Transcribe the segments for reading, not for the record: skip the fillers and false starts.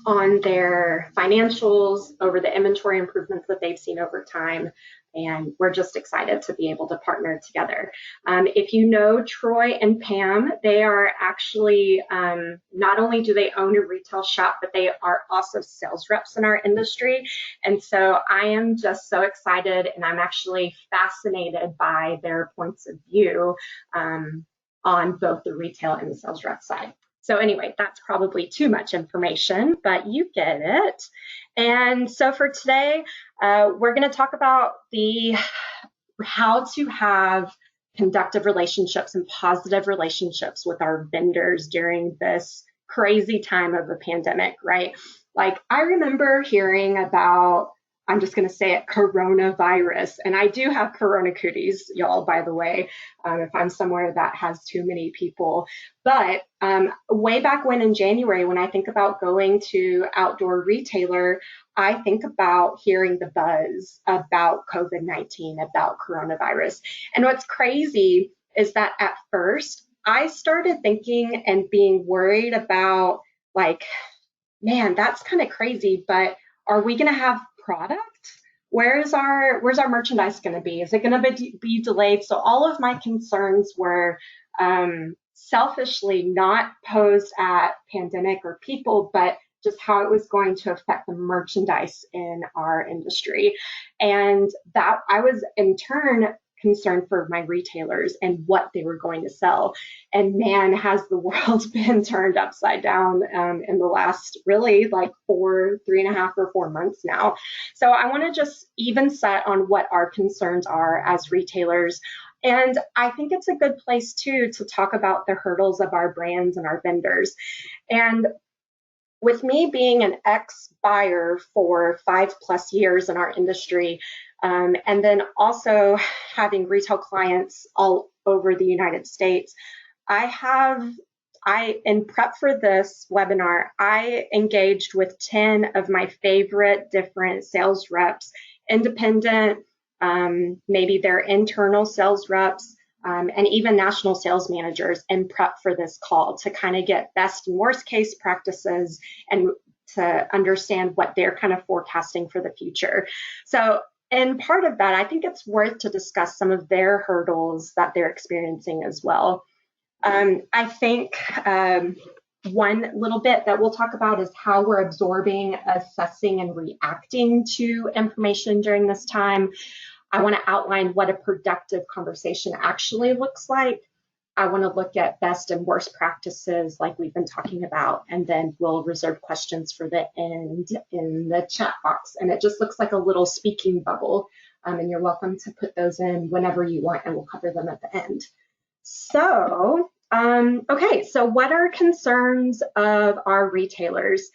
on their financials, over the inventory improvements that they've seen over time. And we're just excited to be able to partner together. If you know Troy and Pam, they are actually, not only do they own a retail shop, but they are also sales reps in our industry. And so I am just so excited, and I'm actually fascinated by their points of view on both the retail and the sales rep side. So anyway, that's probably too much information, but you get it. And so for today, we're going to talk about how to have productive relationships and positive relationships with our vendors during this crazy time of a pandemic, right? Like, I remember hearing about, I'm just going to say it, coronavirus. And I do have corona cooties, y'all, by the way, if I'm somewhere that has too many people. But way back when in January, when I think about going to outdoor retailer, I think about hearing the buzz about COVID-19, about coronavirus. And what's crazy is that at first, I started thinking and being worried about, like, man, that's kind of crazy, but are we going to have product? Where's our merchandise going to be? Is it going to be delayed? So all of my concerns were selfishly not posed at pandemic or people, but just how it was going to affect the merchandise in our industry. And that I was in turn concerned for my retailers and what they were going to sell. And man, has the world been turned upside down in the last really like 3.5 or 4 months now. So I want to just even set on what our concerns are as retailers. And I think it's a good place too to talk about the hurdles of our brands and our vendors. And with me being an ex-buyer for 5+ years in our industry, and then also having retail clients all over the United States, in prep for this webinar, I engaged with 10 of my favorite different sales reps, independent, maybe they're internal sales reps, and even national sales managers in prep for this call to kind of get best and worst case practices and to understand what they're kind of forecasting for the future. So, and part of that, I think it's worth to discuss some of their hurdles that they're experiencing as well. I think one little bit that we'll talk about is how we're absorbing, assessing, and reacting to information during this time. I want to outline what a productive conversation actually looks like. I want to look at best and worst practices like we've been talking about, and then we'll reserve questions for the end in the chat box. And it just looks like a little speaking bubble, and you're welcome to put those in whenever you want, and we'll cover them at the end. So, okay, so what are concerns of our retailers?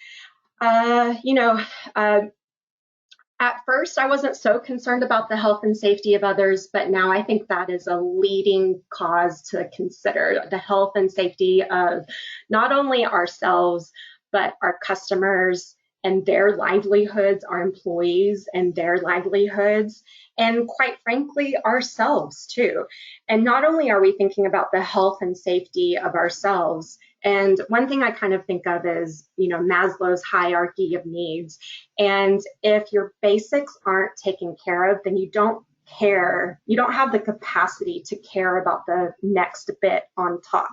At first, I wasn't so concerned about the health and safety of others, but now I think that is a leading cause to consider the health and safety of not only ourselves, but our customers and their livelihoods, our employees and their livelihoods, and quite frankly, ourselves too. And not only are we thinking about the health and safety of ourselves, and one thing I kind of think of is, Maslow's hierarchy of needs. And if your basics aren't taken care of, then you don't have the capacity to care about the next bit on top.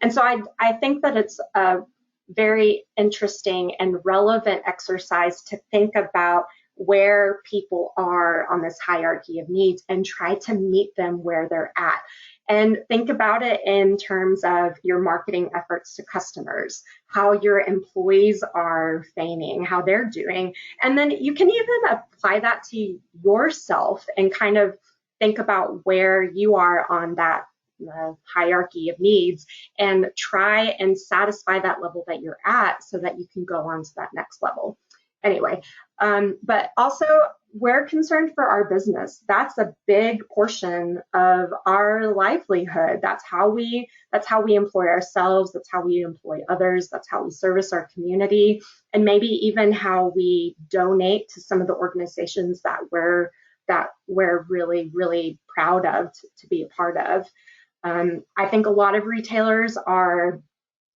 And so I think that it's a very interesting and relevant exercise to think about where people are on this hierarchy of needs and try to meet them where they're at. And think about it in terms of your marketing efforts to customers, how your employees are feigning, how they're doing. And then you can even apply that to yourself and kind of think about where you are on that hierarchy of needs and try and satisfy that level that you're at so that you can go on to that next level. Anyway, but also we're concerned for our business. That's a big portion of our livelihood. That's how we employ ourselves. That's how we employ others. That's how we service our community, and maybe even how we donate to some of the organizations that we're really, really proud of to be a part of. I think a lot of retailers are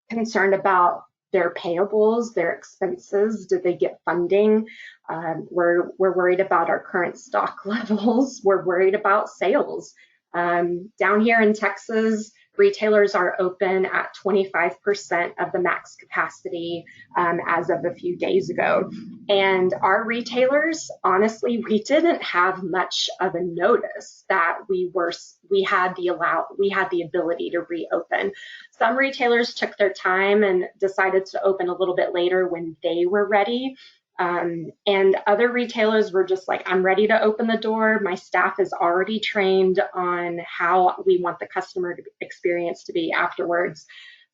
concerned about their payables, their expenses. Did they get funding? We're worried about our current stock levels. We're worried about sales. Down here in Texas, retailers are open at 25% of the max capacity as of a few days ago. And our retailers, honestly, we didn't have much of a notice that we had the ability to reopen. Some retailers took their time and decided to open a little bit later when they were ready. And other retailers were just like, I'm ready to open the door. My staff is already trained on how we want the customer experience to be afterwards.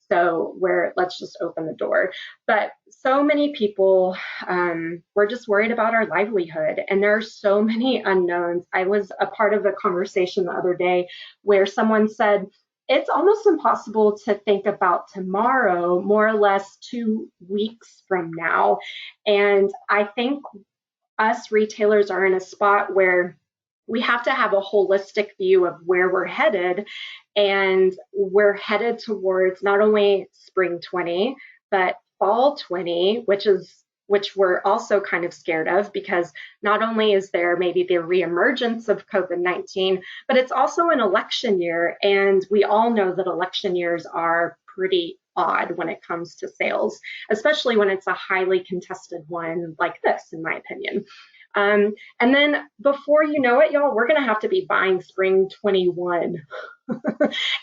So let's just open the door. But so many people were just worried about our livelihood, and there are so many unknowns. I was a part of a conversation the other day where someone said, it's almost impossible to think about tomorrow, more or less 2 weeks from now. And I think us retailers are in a spot where we have to have a holistic view of where we're headed. And we're headed towards not only spring 20, but fall 20, which we're also kind of scared of, because not only is there maybe the reemergence of COVID-19, but it's also an election year. And we all know that election years are pretty odd when it comes to sales, especially when it's a highly contested one like this, in my opinion. And then before you know it, y'all, we're going to have to be buying spring 21.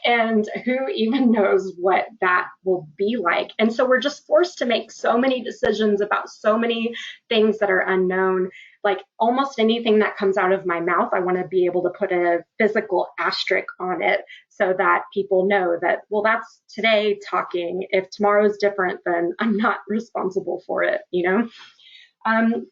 And who even knows what that will be like. And so we're just forced to make so many decisions about so many things that are unknown. Like almost anything that comes out of my mouth, I want to be able to put a physical asterisk on it so that people know that, well, that's today talking. If tomorrow's different, then I'm not responsible for it, you know?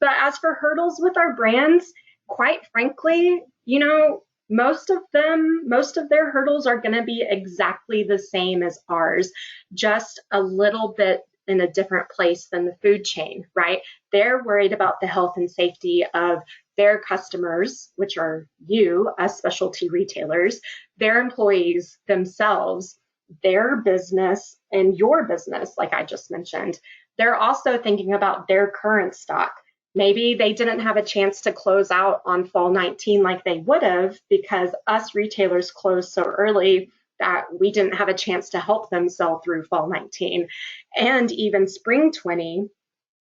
But as for hurdles with our brands, quite frankly, you know, most of their hurdles are going to be exactly the same as ours, just a little bit in a different place than the food chain, right? They're worried about the health and safety of their customers, which are you, as specialty retailers, their employees themselves, their business, and your business, like I just mentioned. They're also thinking about their current stock. Maybe they didn't have a chance to close out on fall 19 like they would have because us retailers closed so early that we didn't have a chance to help them sell through fall 19 and even spring 20.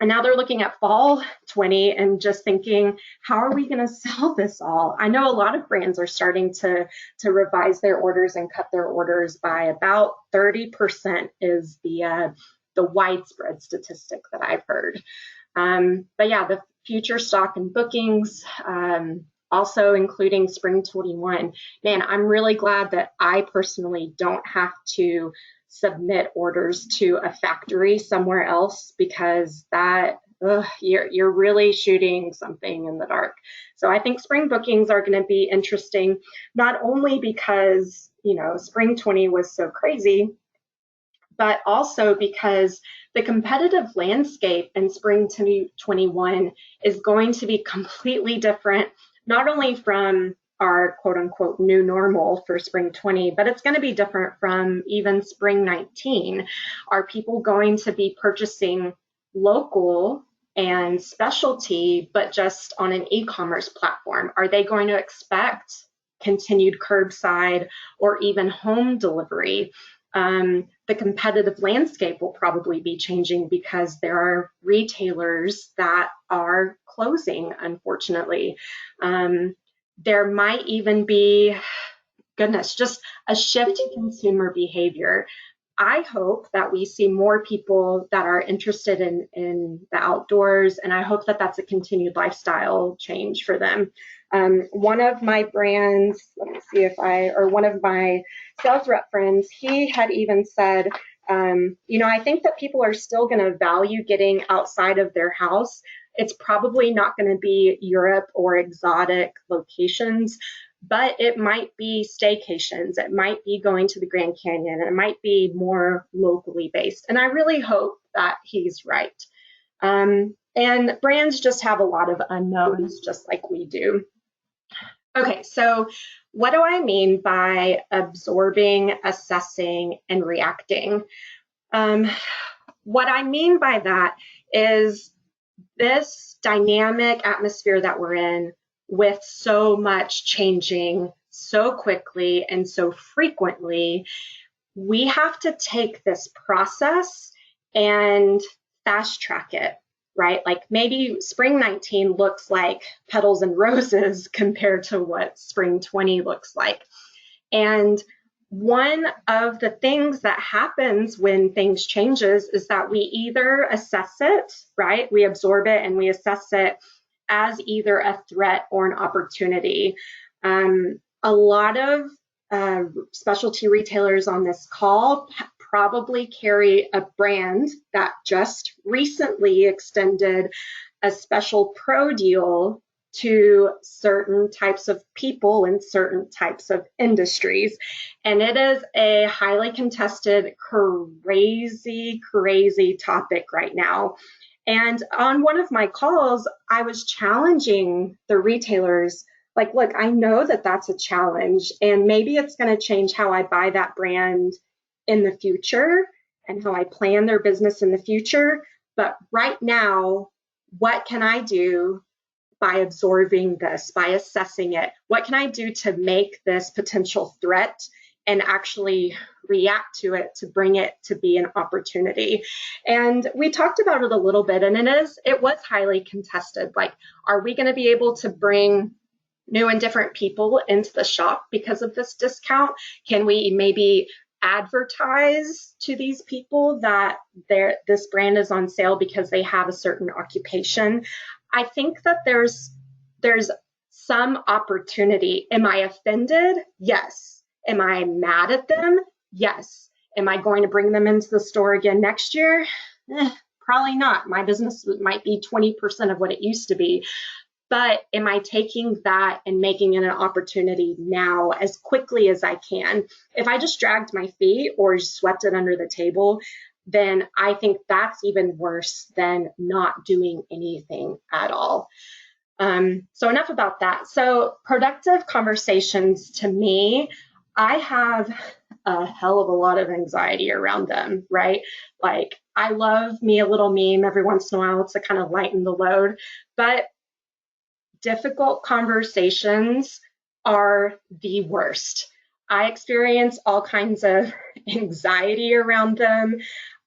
And now they're looking at fall 20 and just thinking, how are we going to sell this all? I know a lot of brands are starting to revise their orders and cut their orders by about 30% is the widespread statistic that I've heard. But yeah, the future stock and bookings, also including spring 21. Man, I'm really glad that I personally don't have to submit orders to a factory somewhere else, because that you're really shooting something in the dark. So I think spring bookings are going to be interesting, not only because, you know, spring 20 was so crazy, but also because the competitive landscape in spring 2021 is going to be completely different, not only from our quote unquote new normal for spring 20, but it's going to be different from even spring 19. Are people going to be purchasing local and specialty, but just on an e-commerce platform? Are they going to expect continued curbside or even home delivery? The competitive landscape will probably be changing because there are retailers that are closing, unfortunately. There might even be, goodness, just a shift in consumer behavior. I hope that we see more people that are interested in the outdoors, and I hope that that's a continued lifestyle change for them. One of my brands, one of my sales rep friends, he had even said, you know, I think that people are still going to value getting outside of their house. It's probably not going to be Europe or exotic locations, but it might be staycations. It might be going to the Grand Canyon. It might be more locally based. And I really hope that he's right. And brands just have a lot of unknowns, just like we do. Okay, so what do I mean by absorbing, assessing, and reacting? what I mean by that is this dynamic atmosphere that we're in, with so much changing so quickly and so frequently, we have to take this process and fast track it, right? Like maybe spring 19 looks like petals and roses compared to what spring 20 looks like. And one of the things that happens when things changes is that we either assess it, right? We absorb it and we assess it as either a threat or an opportunity. A lot of specialty retailers on this call probably carry a brand that just recently extended a special pro deal to certain types of people in certain types of industries. And it is a highly contested, crazy topic right now. And on one of my calls, I was challenging the retailers, like, look, I know that that's a challenge, and maybe it's going to change how I buy that brand in the future and how I plan their business in the future. But right now, what can I do by absorbing this, by assessing it? What can I do to make this potential threat and actually react to it to bring it to be an opportunity? And we talked about it a little bit, and it was highly contested. Like, are we going to be able to bring new and different people into the shop because of this discount? Can we maybe advertise to these people that this brand is on sale because they have a certain occupation? I think that there's some opportunity. Am I offended? Yes. Am I mad at them? Yes. Am I going to bring them into the store again next year? Probably not. My business might be 20% of what it used to be. But am I taking that and making it an opportunity now as quickly as I can? If I just dragged my feet or swept it under the table, then I think that's even worse than not doing anything at all. So enough about that. So productive conversations, to me, I have a hell of a lot of anxiety around them, right? Like, I love me a little meme every once in a while to kind of lighten the load, but difficult conversations are the worst. I experience all kinds of anxiety around them.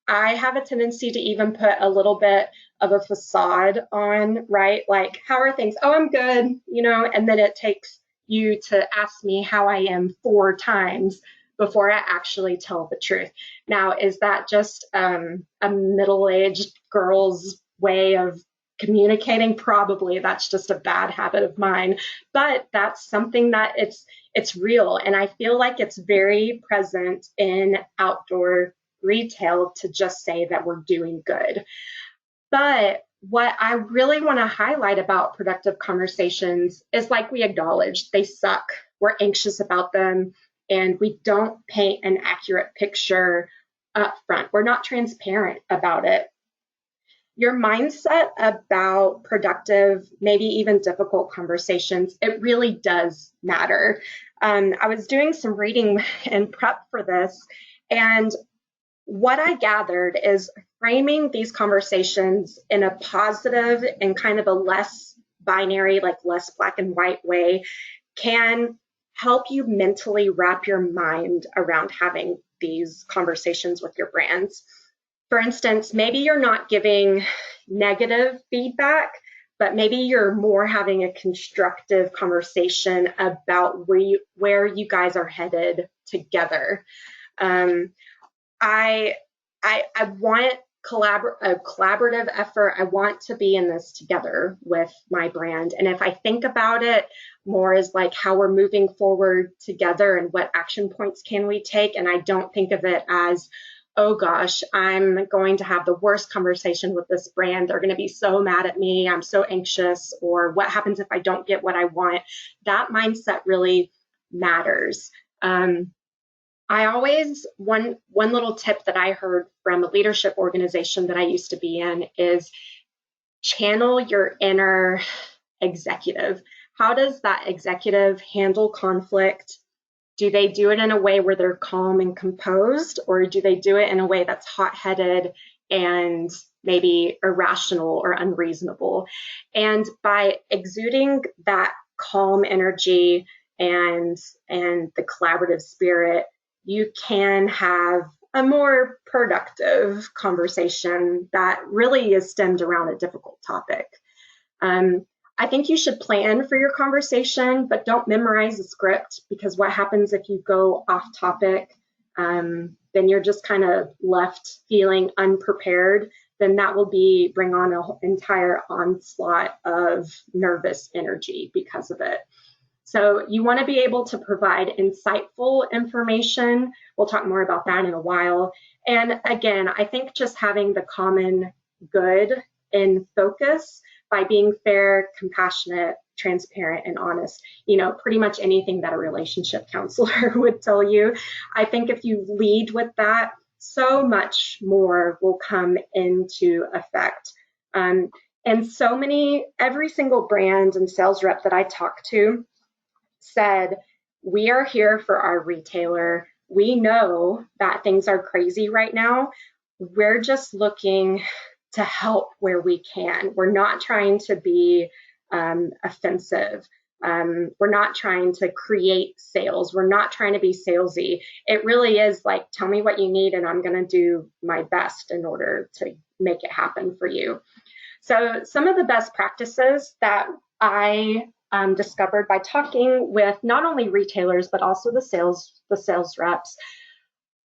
I have a tendency to even put a little bit of a facade on, right? Like, how are things? Oh, I'm good, and then it takes you to ask me how I am 4 times before I actually tell the truth. Now, is that just a middle-aged girl's way of communicating? Probably. That's just a bad habit of mine, but that's something that it's real, and I feel like it's very present in outdoor retail to just say that we're doing good. But what I really want to highlight about productive conversations is, like we acknowledged, they suck. We're anxious about them, and we don't paint an accurate picture up front. We're not transparent about it. Your mindset about productive, maybe even difficult conversations, it really does matter. I was doing some reading and prep for this, and what I gathered is framing these conversations in a positive and kind of a less binary, like less black and white way, can help you mentally wrap your mind around having these conversations with your brands. For instance, maybe you're not giving negative feedback, but maybe you're more having a constructive conversation about where you guys are headed together. I want a collaborative effort. I want to be in this together with my brand. And if I think about it more as like how we're moving forward together and what action points can we take, and I don't think of it as, oh gosh, I'm going to have the worst conversation with this brand. They're going to be so mad at me. I'm so anxious. Or what happens if I don't get what I want? That mindset really matters. One little tip that I heard from a leadership organization that I used to be in is channel your inner executive. How does that executive handle conflict? Do they do it in a way where they're calm and composed, or do they do it in a way that's hot-headed and maybe irrational or unreasonable. And by exuding that calm energy and the collaborative spirit, you can have a more productive conversation that really is stemmed around a difficult topic. I think you should plan for your conversation, but don't memorize a script, because what happens if you go off topic, then you're just kind of left feeling unprepared. Then that will bring on an entire onslaught of nervous energy because of it. So you want to be able to provide insightful information. We'll talk more about that in a while. And again, I think just having the common good in focus by being fair, compassionate, transparent, and honest, pretty much anything that a relationship counselor would tell you. I think if you lead with that, so much more will come into effect. And every single brand and sales rep that I talked to said, we are here for our retailer. We know that things are crazy right now. We're just looking to help where we can. We're not trying to be offensive. We're not trying to create sales. We're not trying to be salesy. It really is like, tell me what you need and I'm going to do my best in order to make it happen for you. So some of the best practices that I discovered by talking with not only retailers, but also the sales reps.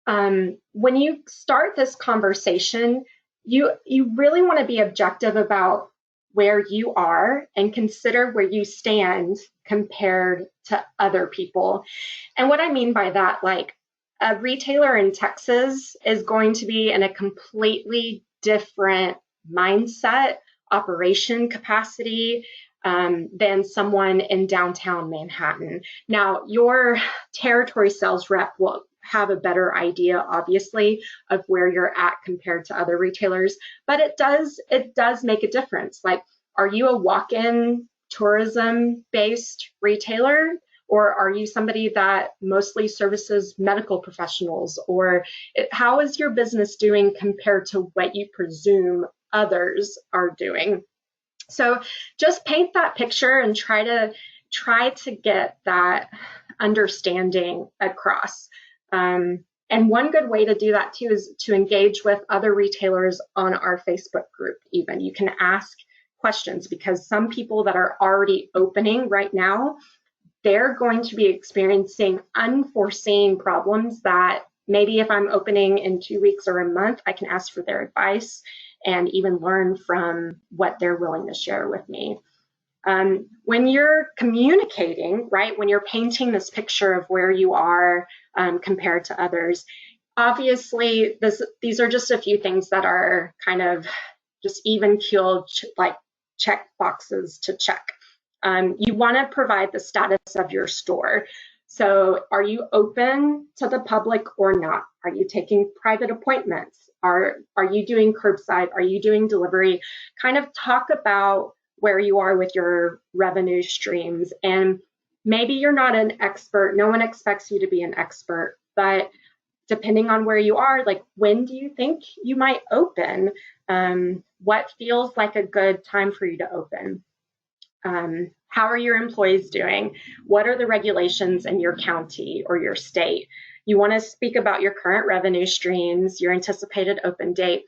When you start this conversation, you really want to be objective about where you are and consider where you stand compared to other people. And what I mean by that, like a retailer in Texas is going to be in a completely different mindset, operation capacity, than someone in downtown Manhattan. Now, your territory sales rep will have a better idea, obviously, of where you're at compared to other retailers, but it does make a difference. Like, are you a walk-in tourism-based retailer, or are you somebody that mostly services medical professionals? Or how is your business doing compared to what you presume others are doing? So just paint that picture and try to get that understanding across. And one good way to do that too is to engage with other retailers on our Facebook group. Even you can ask questions, because some people that are already opening right now, they're going to be experiencing unforeseen problems that maybe if I'm opening in 2 weeks or a month, I can ask for their advice and even learn from what they're willing to share with me. When you're communicating, right, when you're painting this picture of where you are compared to others, obviously these are just a few things that are kind of just even keeled, like check boxes to check. You want to provide the status of your store. So are you open to the public or not? Are you taking private appointments? Are you doing curbside? Are you doing delivery? Kind of talk about where you are with your revenue streams. And maybe you're not an expert. No one expects you to be an expert, but depending on where you are, like, when do you think you might open? What feels like a good time for you to open? How are your employees doing? What are the regulations in your county or your state? You want to speak about your current revenue streams, your anticipated open date.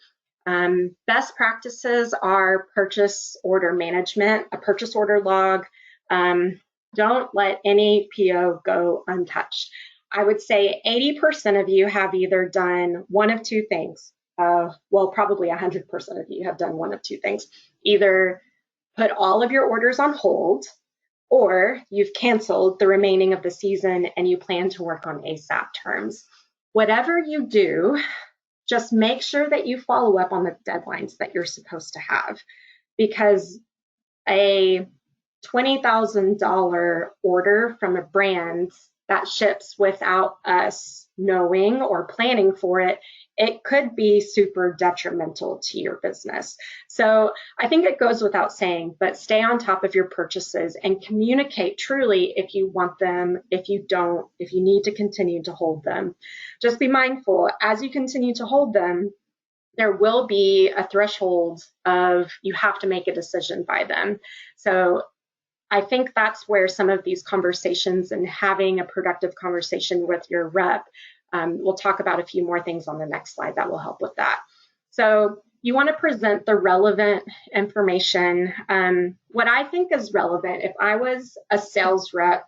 Best practices are purchase order management, a purchase order log. Don't let any PO go untouched. I would say 80% of you have either done one of two things. Well, probably 100% of you have done one of two things. Either put all of your orders on hold, or you've canceled the remaining of the season and you plan to work on ASAP terms. Whatever you do, just make sure that you follow up on the deadlines that you're supposed to have, because a $20,000 order from a brand that ships without us knowing or planning for it, it could be super detrimental to your business. So I think it goes without saying, but stay on top of your purchases and communicate truly if you want them, if you don't, if you need to continue to hold them. Just be mindful as you continue to hold them, there will be a threshold of you have to make a decision by them. So I think that's where some of these conversations and having a productive conversation with your rep, we'll talk about a few more things on the next slide that will help with that. So you want to present the relevant information. What I think is relevant, if I was a sales rep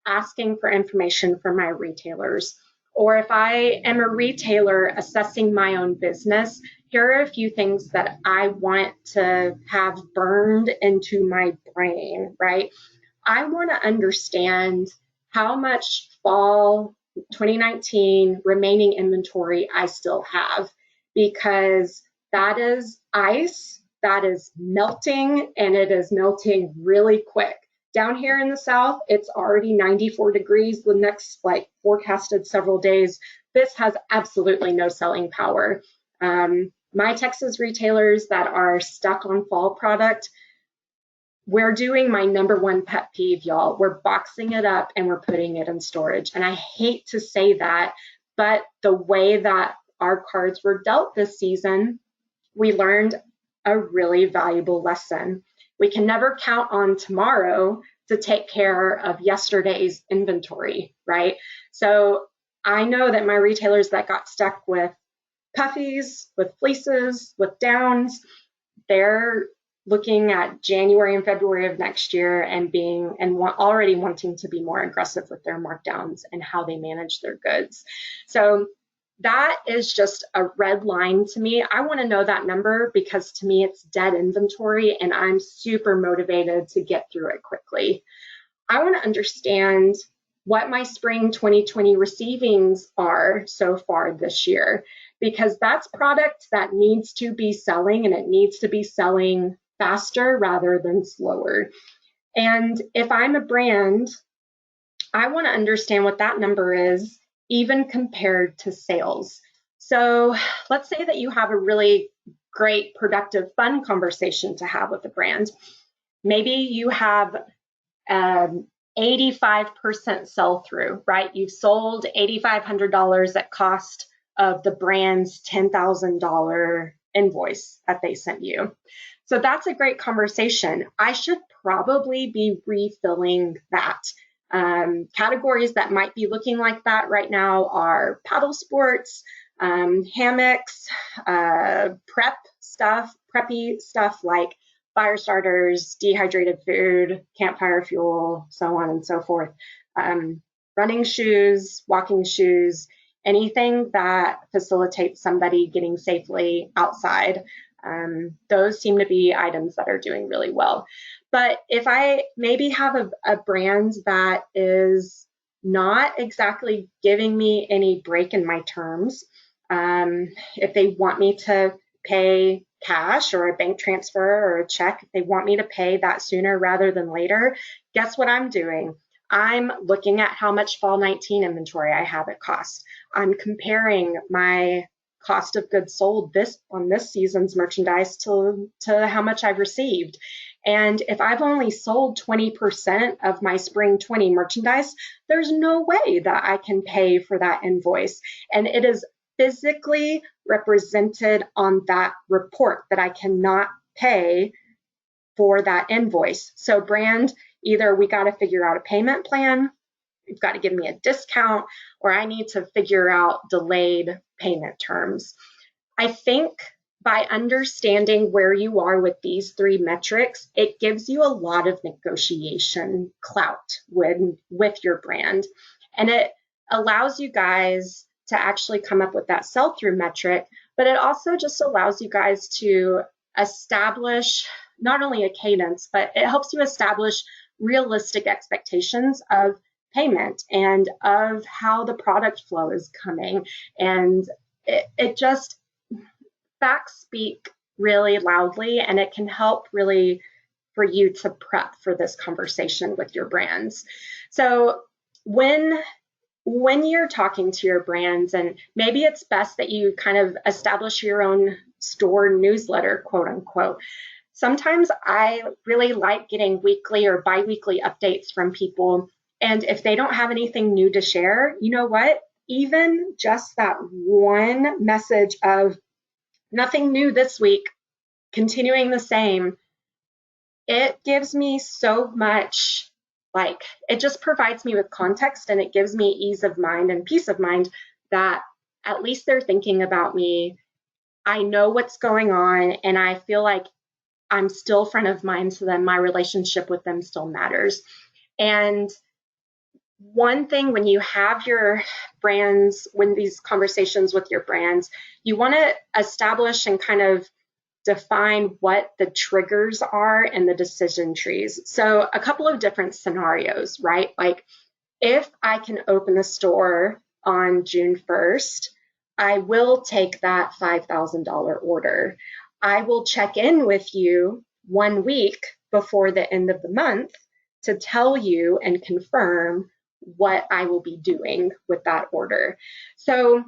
asking for information from my retailers, or if I am a retailer assessing my own business, here are a few things that I want to have burned into my brain, right? I want to understand how much fall 2019 remaining inventory I still have, because that is ice that is melting, and it is melting really quick. Down here in the South, it's already 94 degrees the next forecasted several days. This has absolutely no selling power. My Texas retailers that are stuck on fall product, we're doing my number one pet peeve, y'all. We're boxing it up and we're putting it in storage. And I hate to say that, but the way that our cards were dealt this season, we learned a really valuable lesson. We can never count on tomorrow to take care of yesterday's inventory, right? So I know that my retailers that got stuck with puffies, with fleeces, with downs, they're looking at January and February of next year and already wanting to be more aggressive with their markdowns and how they manage their goods. So that is just a red line to me. I want to know that number because to me it's dead inventory and I'm super motivated to get through it quickly. I want to understand what my spring 2020 receivings are so far this year, because that's product that needs to be selling, and it needs to be selling faster rather than slower. And if I'm a brand, I want to understand what that number is, even compared to sales. So let's say that you have a really great, productive, fun conversation to have with a brand. Maybe you have 85% sell-through, right? You've sold $8,500 at cost of the brand's $10,000 invoice that they sent you. So that's a great conversation. I should probably be refilling that. Categories that might be looking like that right now are paddle sports, hammocks, preppy stuff like fire starters, dehydrated food, campfire fuel, so on and so forth. Running shoes, walking shoes, anything that facilitates somebody getting safely outside. Those seem to be items that are doing really well. But if I maybe have a brand that is not exactly giving me any break in my terms, if they want me to pay cash or a bank transfer or a check, if they want me to pay that sooner rather than later, guess what I'm doing? I'm looking at how much fall 19 inventory I have at cost. I'm comparing my cost of goods sold on this season's merchandise to how much I've received. And if I've only sold 20% of my spring 20 merchandise, there's no way that I can pay for that invoice. And it is physically represented on that report that I cannot pay for that invoice. So brand, either we got to figure out a payment plan, you've got to give me a discount, or I need to figure out delayed payment terms. I think by understanding where you are with these three metrics, it gives you a lot of negotiation clout with your brand. And it allows you guys to actually come up with that sell-through metric, but it also just allows you guys to establish not only a cadence, but it helps you establish realistic expectations of payment and of how the product flow is coming. And it just, facts speak really loudly, and it can help really for you to prep for this conversation with your brands. So when you're talking to your brands, and maybe it's best that you kind of establish your own store newsletter, quote unquote. Sometimes I really like getting weekly or bi-weekly updates from people. And if they don't have anything new to share, you know what? Even just that one message of, nothing new this week, continuing the same. It gives me so much, like, it just provides me with context, and it gives me ease of mind and peace of mind that at least they're thinking about me. I know what's going on, and I feel like I'm still front of mind to them. My relationship with them still matters. And one thing when you have your brands, when these conversations with your brands, you want to establish and kind of define what the triggers are and the decision trees. So a couple of different scenarios, right? Like if I can open the store on June 1st, I will take that $5,000 order. I will check in with you 1 week before the end of the month to tell you and confirm what I will be doing with that order. So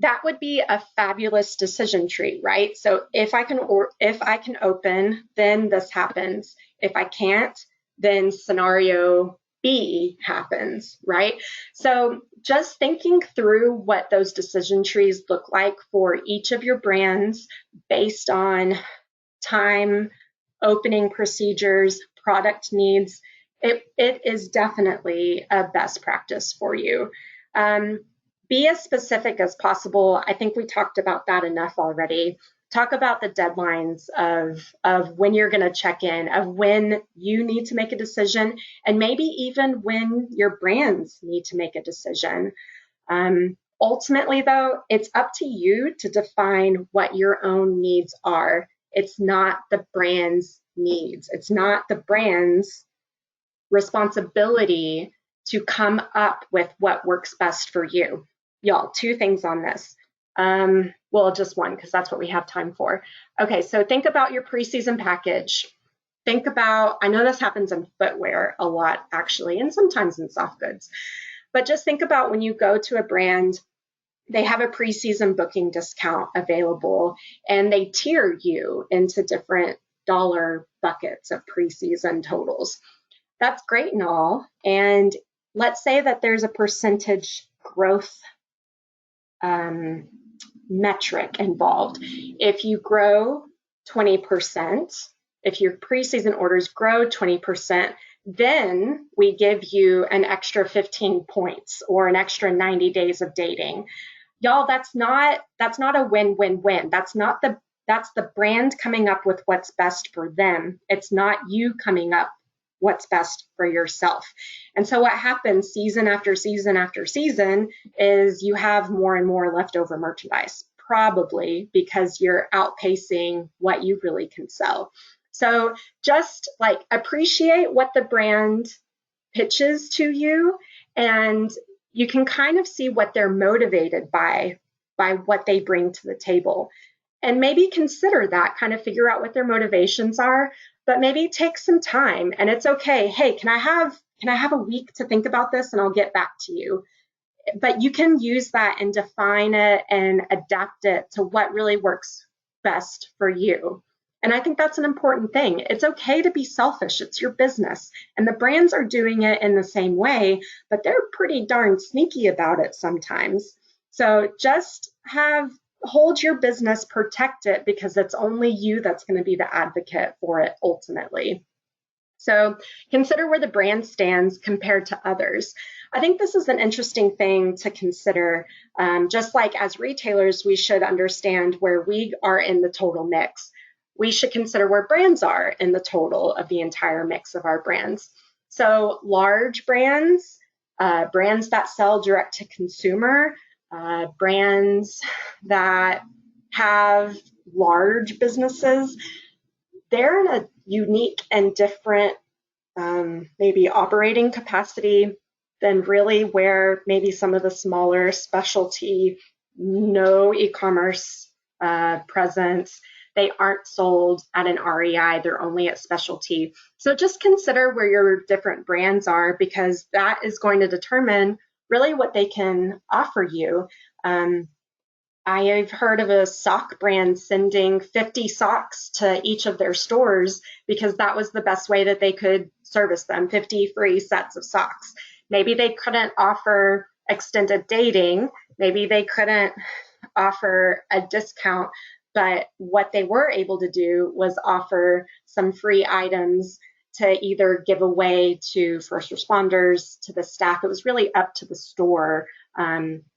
that would be a fabulous decision tree, right? So if I can open, then this happens. If I can't, then scenario B happens, right? So just thinking through what those decision trees look like for each of your brands based on time, opening procedures, product needs, it is definitely a best practice for you. Be as specific as possible. I think we talked about that enough already. Talk about the deadlines of when you're going to check in, of when you need to make a decision, and maybe even when your brands need to make a decision. Ultimately, though, it's up to you to define what your own needs are. It's not the brand's needs. It's not the brand's responsibility to come up with what works best for you. Y'all, two things on this. Well, just one, because that's what we have time for. Okay, so think about your preseason package. Think about, I know this happens in footwear a lot, actually, and sometimes in soft goods, but just think about when you go to a brand, they have a preseason booking discount available, and they tier you into different dollar buckets of preseason totals. That's great and all. And let's say that there's a percentage growth metric involved. If you grow 20%, if your preseason orders grow 20%, then we give you an extra 15 points or an extra 90 days of dating. Y'all, that's not a win-win-win. That's the brand coming up with what's best for them. It's not you coming up what's best for yourself. And so what happens season after season after season is you have more and more leftover merchandise, probably because you're outpacing what you really can sell. So just like appreciate what the brand pitches to you, and you can kind of see what they're motivated by what they bring to the table. And maybe consider that, kind of figure out what their motivations are, but maybe take some time. And it's okay. Hey, can I have a week to think about this and I'll get back to you? But you can use that and define it and adapt it to what really works best for you. And I think that's an important thing. It's okay to be selfish. It's your business. And the brands are doing it in the same way, but they're pretty darn sneaky about it sometimes. So just hold your business, protect it, because it's only you that's going to be the advocate for it ultimately. So consider where the brand stands compared to others. I think this is an interesting thing to consider. Just like as retailers, we should understand where we are in the total mix. We should consider where brands are in the total of the entire mix of our brands. So large brands, brands that sell direct to consumer, brands that have large businesses, they're in a unique and different maybe operating capacity than really where maybe some of the smaller specialty, no e-commerce presence, they aren't sold at an REI, they're only at specialty. So just consider where your different brands are, because that is going to determine really what they can offer you. I've heard of a sock brand sending 50 socks to each of their stores because that was the best way that they could service them, 50 free sets of socks. Maybe they couldn't offer extended dating. Maybe they couldn't offer a discount, But what they were able to do was offer some free items to either give away to first responders, to the staff. It was really up to the store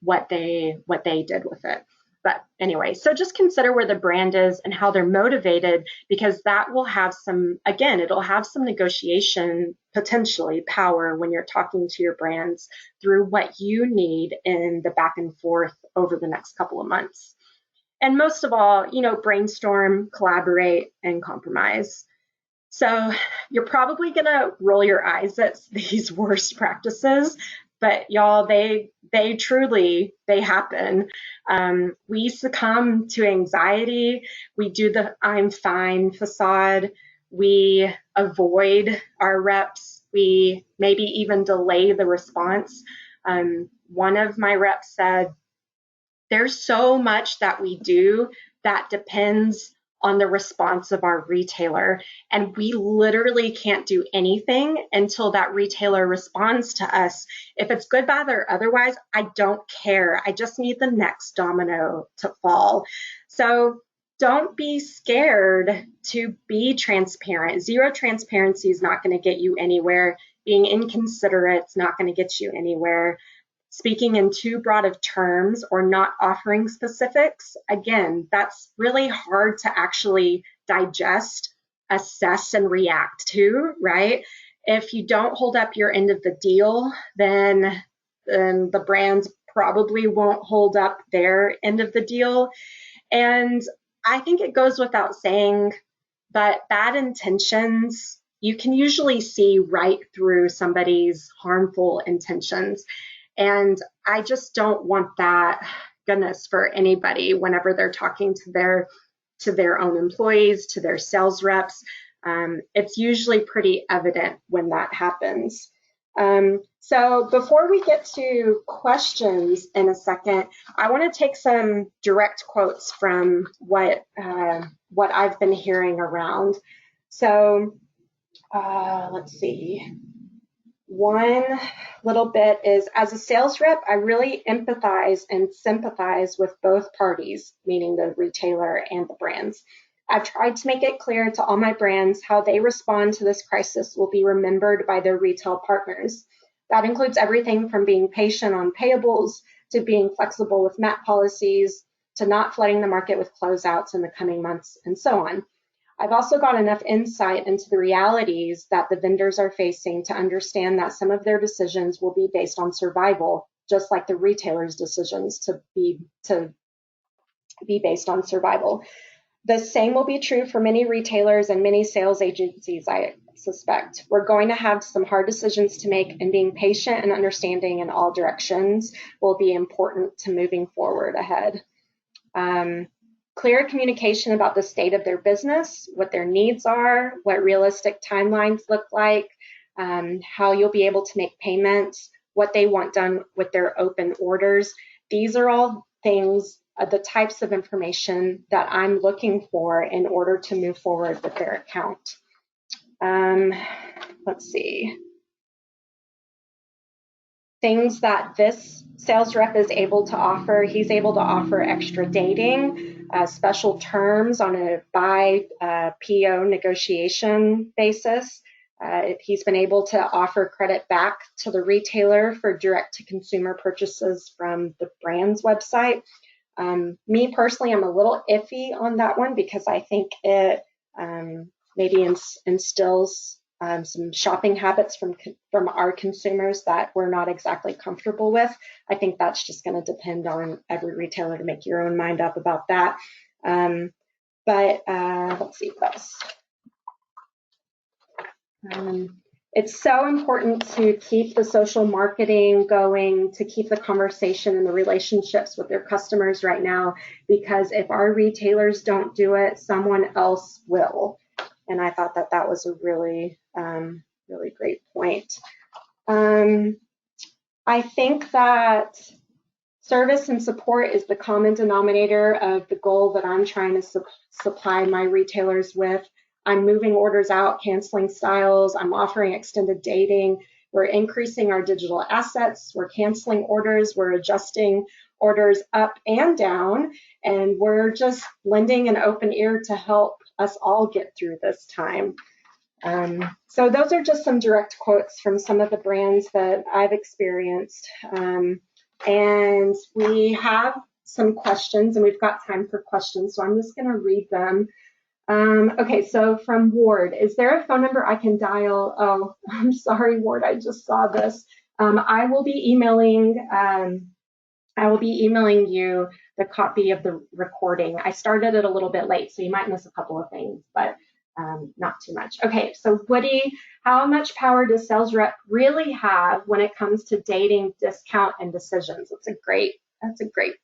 what they did with it. But anyway, so just consider where the brand is and how they're motivated, because that will have some, again, it'll have some negotiation, potentially power when you're talking to your brands through what you need in the back and forth over the next couple of months. And most of all, brainstorm, collaborate, and compromise. So you're probably going to roll your eyes at these worst practices, but y'all, they truly, they happen. We succumb to anxiety. We do the I'm fine facade. We avoid our reps. We maybe even delay the response. One of my reps said, there's so much that we do that depends on the response of our retailer. And we literally can't do anything until that retailer responds to us. If it's good, bad, or otherwise, I don't care. I just need the next domino to fall. So don't be scared to be transparent. Zero transparency is not going to get you anywhere. Being inconsiderate is not going to get you anywhere. Speaking in too broad of terms or not offering specifics, again, that's really hard to actually digest, assess, and react to, right? If you don't hold up your end of the deal, then the brands probably won't hold up their end of the deal. And I think it goes without saying, but bad intentions, you can usually see right through somebody's harmful intentions. And I just don't want that, goodness, for anybody whenever they're talking to their own employees, to their sales reps. It's usually pretty evident when that happens. So before we get to questions in a second, I want to take some direct quotes from what I've been hearing around. So let's see. One little bit is, as a sales rep, I really empathize and sympathize with both parties, meaning the retailer and the brands. I've tried to make it clear to all my brands how they respond to this crisis will be remembered by their retail partners. That includes everything from being patient on payables to being flexible with MAP policies to not flooding the market with closeouts in the coming months and so on. I've also got enough insight into the realities that the vendors are facing to understand that some of their decisions will be based on survival, just like the retailers' decisions to be based on survival. The same will be true for many retailers and many sales agencies, I suspect. We're going to have some hard decisions to make, and being patient and understanding in all directions will be important to moving forward ahead. Clear communication about the state of their business, what their needs are, what realistic timelines look like, how you'll be able to make payments, what they want done with their open orders. These are all things, the types of information that I'm looking for in order to move forward with their account. Let's see. Things that this sales rep is able to offer. He's able to offer extra dating, special terms on a by PO negotiation basis. He's been able to offer credit back to the retailer for direct-to-consumer purchases from the brand's website. Me personally, I'm a little iffy on that one because I think it maybe instills some shopping habits from our consumers that we're not exactly comfortable with. I think that's just going to depend on every retailer to make your own mind up about that. But let's see what else. It's so important to keep the social marketing going, to keep the conversation and the relationships with their customers right now, because if our retailers don't do it, someone else will. And I thought that that was a really, really great point. I think that service and support is the common denominator of the goal that I'm trying to supply my retailers with. I'm moving orders out, canceling styles. I'm offering extended dating. We're increasing our digital assets. We're canceling orders. We're adjusting orders up and down, and we're just lending an open ear to help us all get through this time. So those are just some direct quotes from some of the brands that I've experienced. And we have some questions, and we've got time for questions, so I'm just going to read them. Okay, so from Ward, is there a phone number I can dial? Oh, I'm sorry, Ward, I just saw this. I will be emailing you the copy of the recording. I started it a little bit late, so you might miss a couple of things, but not too much. Okay, so Woody, how much power does sales rep really have when it comes to dating, discount, and decisions? That's a great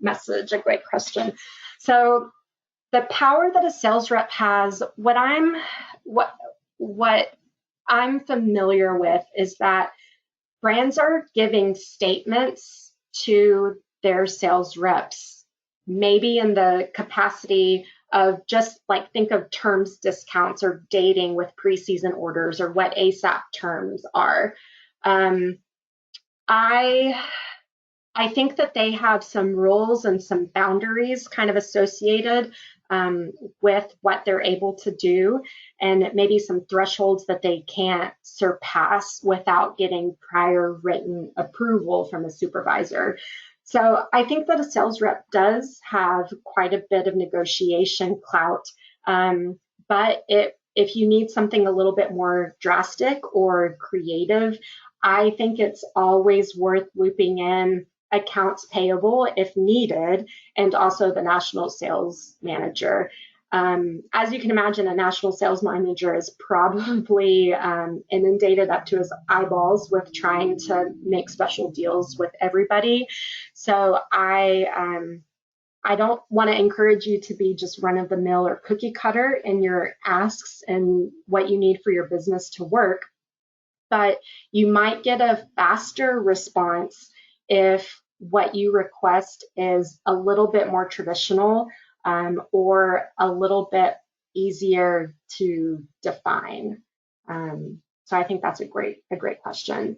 message, a great question. So the power that a sales rep has, what I'm familiar with is that brands are giving statements to their sales reps, maybe in the capacity of just like think of terms discounts or dating with preseason orders or what ASAP terms are. I think that they have some rules and some boundaries kind of associated with what they're able to do, and maybe some thresholds that they can't surpass without getting prior written approval from a supervisor. So I think that a sales rep does have quite a bit of negotiation clout, but if you need something a little bit more drastic or creative, I think it's always worth looping in accounts payable if needed, and also the national sales manager. As you can imagine, a national sales manager is probably inundated up to his eyeballs with trying to make special deals with everybody. So I don't want to encourage you to be just run-of-the-mill or cookie cutter in your asks and what you need for your business to work, but you might get a faster response if what you request is a little bit more traditional or a little bit easier to define. So I think that's a great question.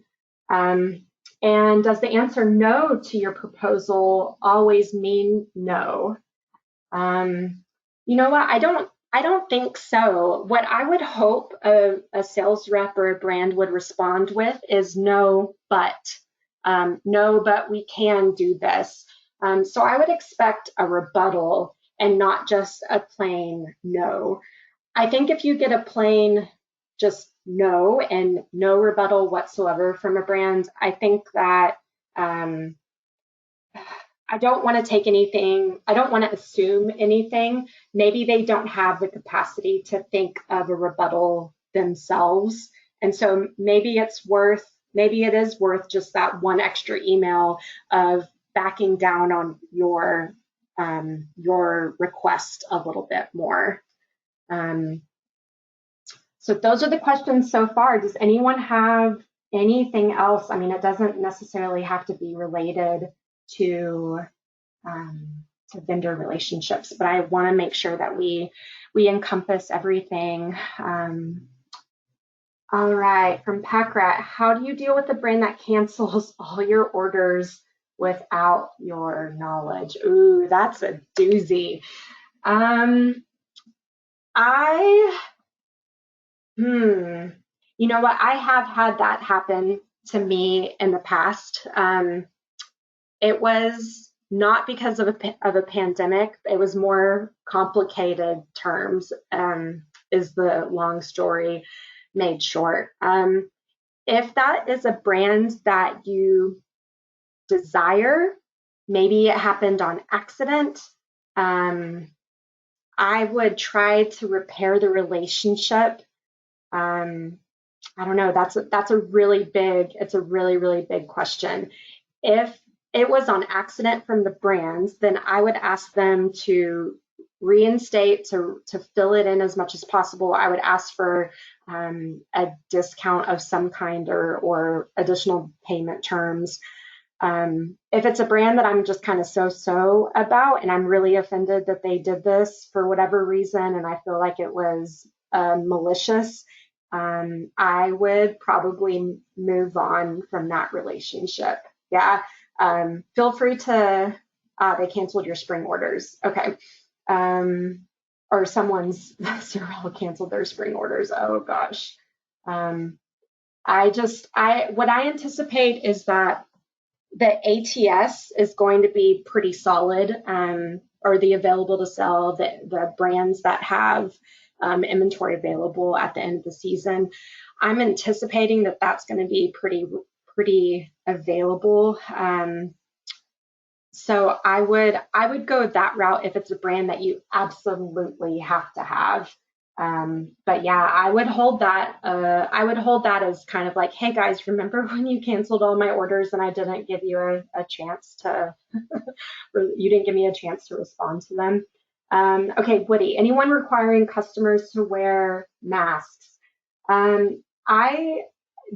And does the answer no to your proposal always mean no? You know what? I don't think so. What I would hope a sales rep or a brand would respond with is no, but we can do this. So I would expect a rebuttal and not just a plain no. I think if you get a plain just no and no rebuttal whatsoever from a brand, I think that I don't want to take anything, I don't want to assume anything. Maybe they don't have the capacity to think of a rebuttal themselves. And so maybe it is worth just that one extra email of backing down on your request a little bit more. So those are the questions so far. Does anyone have anything else? I mean, it doesn't necessarily have to be related to vendor relationships, but I want to make sure that we encompass everything. All right, from Packrat, how do you deal with a brand that cancels all your orders without your knowledge? Ooh, that's a doozy. You know what? I have had that happen to me in the past. It was not because of a pandemic. It was more complicated terms, is the long story made short. If that is a brand that you desire, maybe it happened on accident, I would try to repair the relationship. I don't know. That's a really big. It's a really, really big question. If it was on accident from the brands, then I would ask them to reinstate, to fill it in as much as possible. I would ask for a discount of some kind or additional payment terms. If it's a brand that I'm just kind of so about and I'm really offended that they did this for whatever reason and I feel like it was malicious, I would probably move on from that relationship. Yeah, Feel free to, they canceled your spring orders. Okay. Or someone's cereal canceled their spring orders. Oh gosh. Um, what I anticipate is that the ATS is going to be pretty solid, or the available to sell, the brands that have inventory available at the end of the season. I'm anticipating that that's going to be pretty available. So I would go that route if it's a brand that you absolutely have to have. But yeah, I would hold that. I would hold that as kind of like, hey guys, remember when you canceled all my orders and I didn't give you a chance to, or you didn't give me a chance to respond to them. Okay, Woody, anyone requiring customers to wear masks? I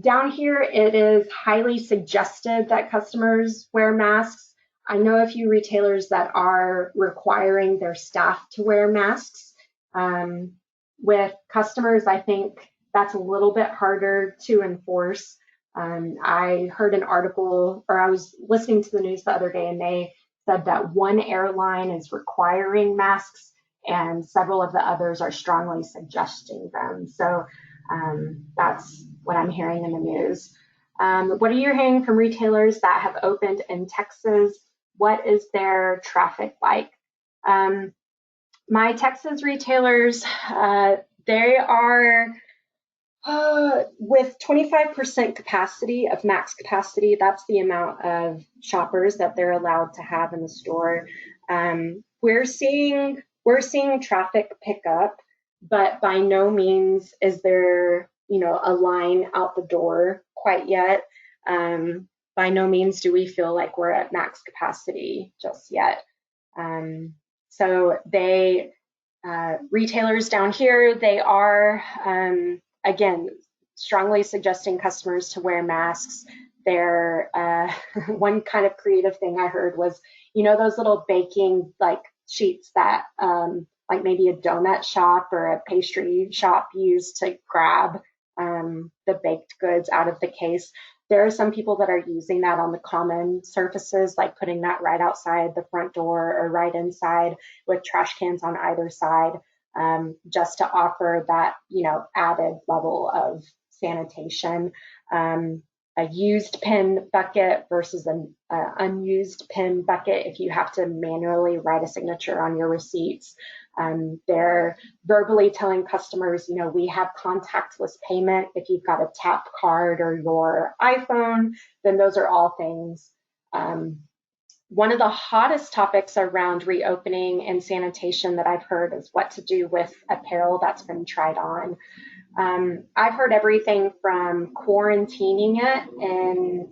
Down here, it is highly suggested that customers wear masks. I know a few retailers that are requiring their staff to wear masks. Um, with customers, I think that's a little bit harder to enforce. I heard an article, or I was listening to the news the other day, and they said that one airline is requiring masks and several of the others are strongly suggesting them. So that's what I'm hearing in the news. What are you hearing from retailers that have opened in Texas? What is their traffic like? My Texas retailers, they are with 25% capacity of max capacity. That's the amount of shoppers that they're allowed to have in the store. We're seeing traffic pick up, but by no means is there, a line out the door quite yet. By no means do we feel like we're at max capacity just yet. So retailers down here, they are, again, strongly suggesting customers to wear masks. They're, one kind of creative thing I heard was, those little baking like sheets that like maybe a donut shop or a pastry shop use to grab the baked goods out of the case. There are some people that are using that on the common surfaces, like putting that right outside the front door or right inside with trash cans on either side, just to offer that, added level of sanitation. A used pen bucket versus an unused pen bucket, if you have to manually write a signature on your receipts. They're verbally telling customers, we have contactless payment. If you've got a tap card or your iPhone, then those are all things. One of the hottest topics around reopening and sanitation that I've heard is what to do with apparel that's been tried on. I've heard everything from quarantining it in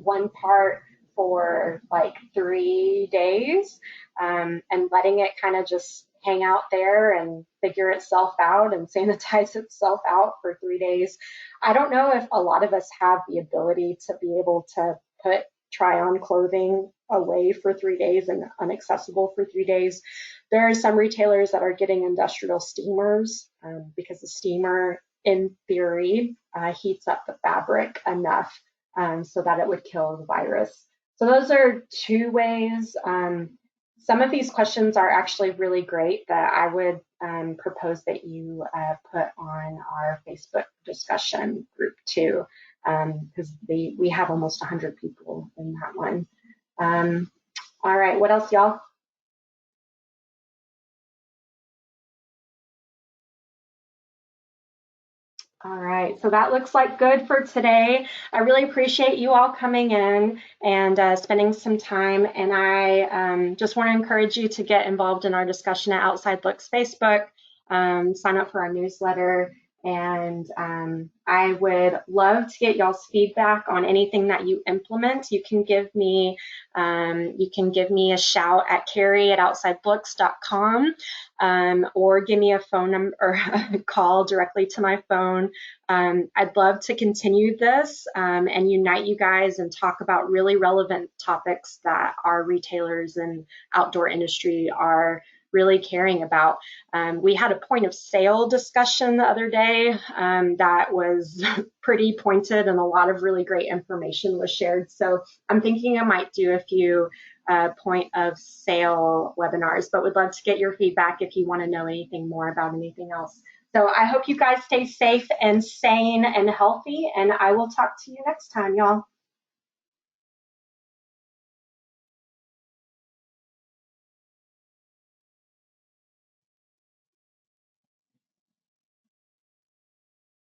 one part for like 3 days, and letting it kind of just hang out there and figure itself out and sanitize itself out for 3 days. I don't know if a lot of us have the ability to be able to put try on clothing away for 3 days and inaccessible for 3 days. There are some retailers that are getting industrial steamers, because the steamer, in theory, heats up the fabric enough so that it would kill the virus. So those are two ways. Some of these questions are actually really great that I would propose that you put on our Facebook discussion group too, because we have almost 100 people in that one. All right, what else, y'all? All right, so that looks like good for today. I really appreciate you all coming in and spending some time. And I just want to encourage you to get involved in our discussion at Outside Looks Facebook, sign up for our newsletter. And I would love to get y'all's feedback on anything that you implement. You can give me a shout at Carrie@outsidelooks.com, or give me a phone number or call directly to my phone. I'd love to continue this and unite you guys and talk about really relevant topics that our retailers and outdoor industry are really caring about. We had a point of sale discussion the other day that was pretty pointed, and a lot of really great information was shared. So I'm thinking I might do a few point of sale webinars, but would love to get your feedback if you want to know anything more about anything else. So I hope you guys stay safe and sane and healthy, and I will talk to you next time, y'all.